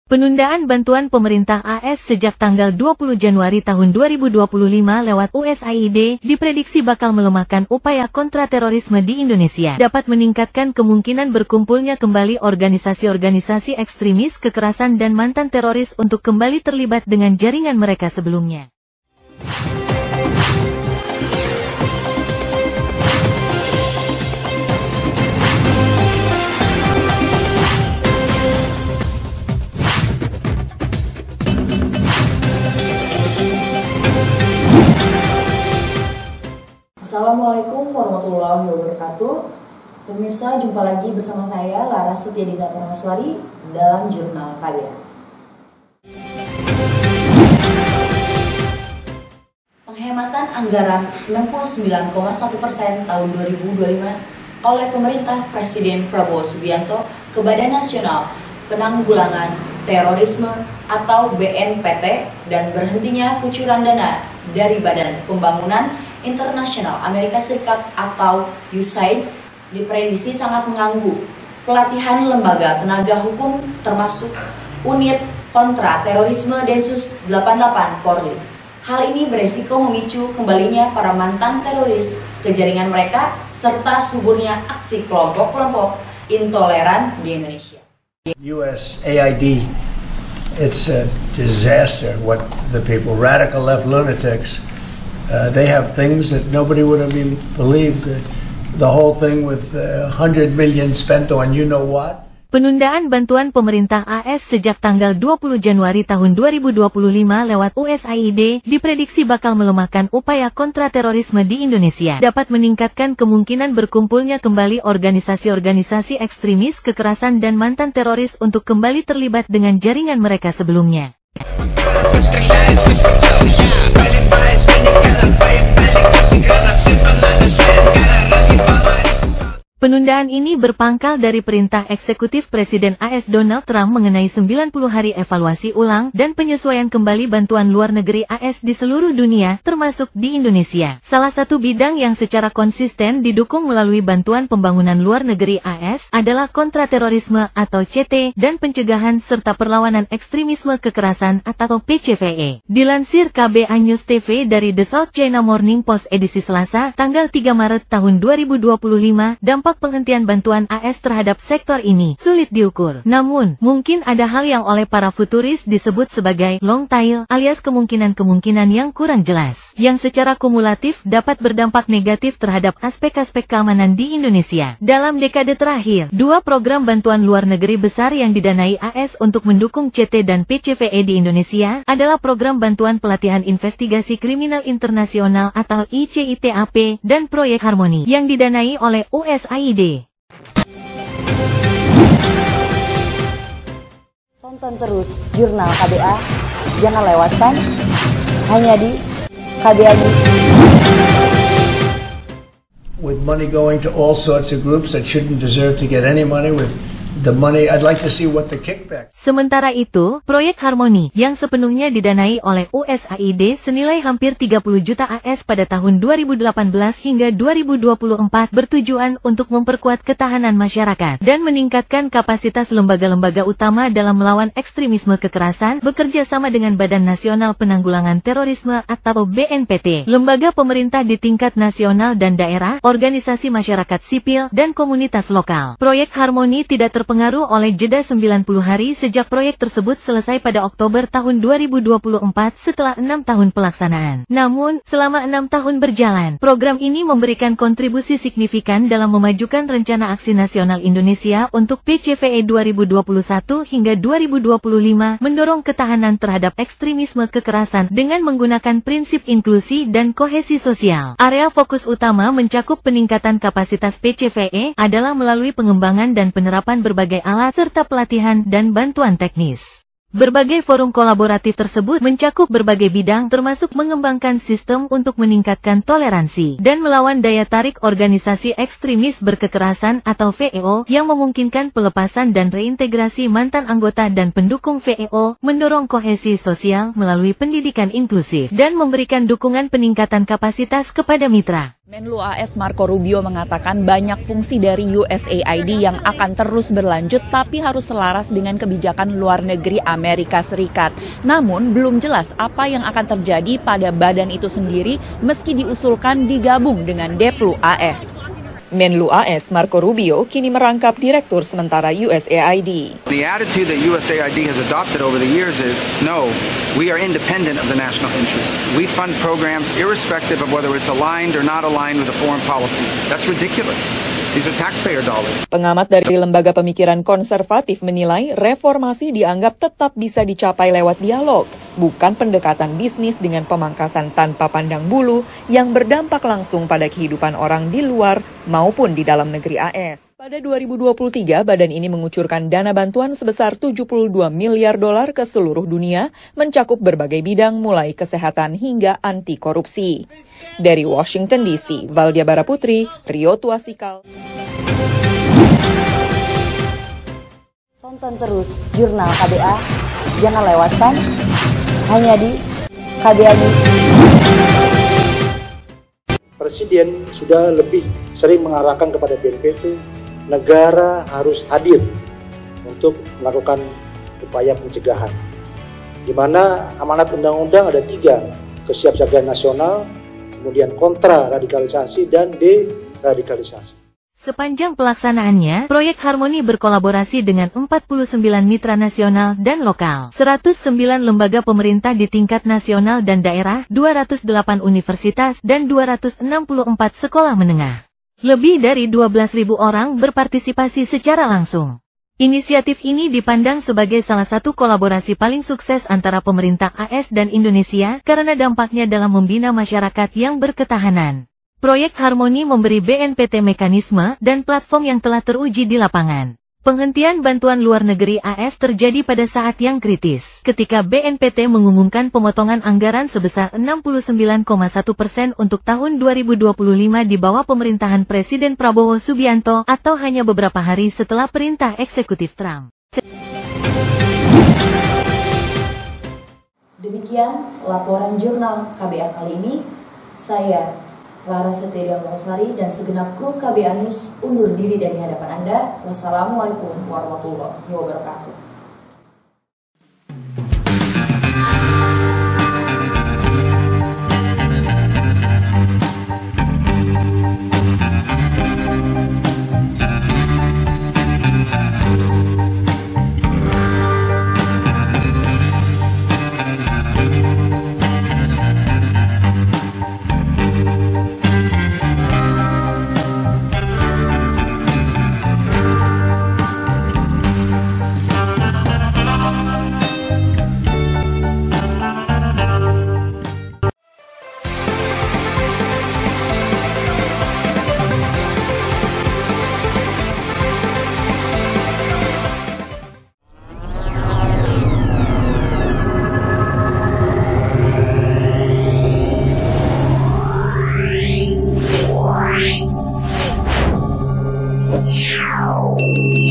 Penundaan bantuan pemerintah AS sejak tanggal 20 Januari tahun 2025 lewat USAID diprediksi bakal melemahkan upaya kontraterorisme di Indonesia. Dapat meningkatkan kemungkinan berkumpulnya kembali organisasi-organisasi ekstremis kekerasan dan mantan teroris untuk kembali terlibat dengan jaringan mereka sebelumnya. Assalamualaikum warahmatullahi wabarakatuh. Pemirsa, jumpa lagi bersama saya Laras Setiadinda Purnamaswari dalam Jurnal KBA. Penghematan anggaran 69,1% tahun 2025 oleh pemerintah Presiden Prabowo Subianto ke Badan Nasional Penanggulangan Terorisme atau BNPT dan berhentinya kucuran dana dari Badan Pembangunan Internasional Amerika Serikat atau USAID diprediksi sangat mengganggu pelatihan lembaga tenaga hukum termasuk unit kontra terorisme Densus 88 Polri. Hal ini beresiko memicu kembalinya para mantan teroris ke jaringan mereka serta suburnya aksi kelompok-kelompok intoleran di Indonesia. USAID, it's a disaster what the people, radical left lunatics, they have things that nobody would have even believed. The whole thing with 100 million spent on you know what. Penundaan bantuan pemerintah AS sejak tanggal 20 Januari tahun 2025 lewat USAID diprediksi bakal melemahkan upaya kontraterorisme di Indonesia. Dapat meningkatkan kemungkinan berkumpulnya kembali organisasi-organisasi ekstremis kekerasan dan mantan teroris untuk kembali terlibat dengan jaringan mereka sebelumnya. Penundaan ini berpangkal dari perintah eksekutif Presiden AS Donald Trump mengenai 90 hari evaluasi ulang dan penyesuaian kembali bantuan luar negeri AS di seluruh dunia, termasuk di Indonesia. Salah satu bidang yang secara konsisten didukung melalui bantuan pembangunan luar negeri AS adalah kontraterorisme atau CT dan pencegahan serta perlawanan ekstremisme kekerasan atau PCVE. Dilansir KBA News TV dari The South China Morning Post edisi Selasa, tanggal 3 Maret tahun 2025, dampak penghentian bantuan AS terhadap sektor ini sulit diukur. Namun, mungkin ada hal yang oleh para futuris disebut sebagai long tail alias kemungkinan-kemungkinan yang kurang jelas, yang secara kumulatif dapat berdampak negatif terhadap aspek-aspek keamanan di Indonesia. Dalam dekade terakhir, dua program bantuan luar negeri besar yang didanai AS untuk mendukung CT dan PCVE di Indonesia adalah program bantuan pelatihan investigasi kriminal internasional atau ICITAP dan proyek Harmoni yang didanai oleh USAID. Tonton terus Jurnal KBA, jangan lewatkan hanya di KBA News. With money going to all sorts of groups that shouldn't deserve to get any money, with the money, I'd like to see what the kickback. Sementara itu, proyek Harmoni yang sepenuhnya didanai oleh USAID senilai hampir 30 juta AS pada tahun 2018 hingga 2024 bertujuan untuk memperkuat ketahanan masyarakat dan meningkatkan kapasitas lembaga-lembaga utama dalam melawan ekstremisme kekerasan, bekerja sama dengan Badan Nasional Penanggulangan Terorisme atau BNPT, lembaga pemerintah di tingkat nasional dan daerah, organisasi masyarakat sipil, dan komunitas lokal. Proyek Harmoni tidak terpengaruh oleh jeda 90 hari sejak proyek tersebut selesai pada Oktober tahun 2024 setelah 6 tahun pelaksanaan. Namun, selama 6 tahun berjalan, program ini memberikan kontribusi signifikan dalam memajukan rencana aksi nasional Indonesia untuk PCVE 2021 hingga 2025, mendorong ketahanan terhadap ekstremisme kekerasan dengan menggunakan prinsip inklusi dan kohesi sosial. Area fokus utama mencakup peningkatan kapasitas PCVE adalah melalui pengembangan dan penerapan berbagai alat serta pelatihan dan bantuan teknis. Berbagai forum kolaboratif tersebut mencakup berbagai bidang termasuk mengembangkan sistem untuk meningkatkan toleransi dan melawan daya tarik organisasi ekstremis berkekerasan atau VEO yang memungkinkan pelepasan dan reintegrasi mantan anggota dan pendukung VEO, mendorong kohesi sosial melalui pendidikan inklusif dan memberikan dukungan peningkatan kapasitas kepada mitra. Menlu AS Marco Rubio mengatakan banyak fungsi dari USAID yang akan terus berlanjut tapi harus selaras dengan kebijakan luar negeri Amerika Serikat. Namun belum jelas apa yang akan terjadi pada badan itu sendiri meski diusulkan digabung dengan Deplu AS. Menlu AS Marco Rubio kini merangkap Direktur Sementara USAID. The attitude that USAID has adopted over the years is, no, we are independent of the national interest. We fund programs irrespective of whether it's aligned or not aligned with a foreign policy. That's ridiculous. These are taxpayer dollars. Pengamat dari Lembaga Pemikiran Konservatif menilai reformasi dianggap tetap bisa dicapai lewat dialog, bukan pendekatan bisnis dengan pemangkasan tanpa pandang bulu yang berdampak langsung pada kehidupan orang di luar maupun di dalam negeri AS. Pada 2023, badan ini mengucurkan dana bantuan sebesar $72 miliar ke seluruh dunia, mencakup berbagai bidang mulai kesehatan hingga anti korupsi. Dari Washington DC, Valdia Baraputri, Rio Tuasikal. Tonton terus Jurnal KBA, jangan lewatkan hanya di KBA News. Presiden sudah lebih sering mengarahkan kepada BNPT, negara harus hadir untuk melakukan upaya pencegahan. Di mana amanat undang-undang ada 3, kesiapsiagaan nasional, kemudian kontra radikalisasi dan deradikalisasi. Sepanjang pelaksanaannya, Proyek Harmoni berkolaborasi dengan 49 mitra nasional dan lokal, 109 lembaga pemerintah di tingkat nasional dan daerah, 208 universitas, dan 264 sekolah menengah. Lebih dari 12.000 orang berpartisipasi secara langsung. Inisiatif ini dipandang sebagai salah satu kolaborasi paling sukses antara pemerintah AS dan Indonesia karena dampaknya dalam membina masyarakat yang berketahanan. Proyek Harmoni memberi BNPT mekanisme dan platform yang telah teruji di lapangan. Penghentian bantuan luar negeri AS terjadi pada saat yang kritis, ketika BNPT mengumumkan pemotongan anggaran sebesar 69,1% untuk tahun 2025 di bawah pemerintahan Presiden Prabowo Subianto atau hanya beberapa hari setelah perintah eksekutif Trump. Demikian laporan Jurnal KBA kali ini. Saya Lara Seteria Losari dan segenap kru KBA News undur diri dari hadapan Anda. Wassalamualaikum warahmatullahi wabarakatuh. Wow.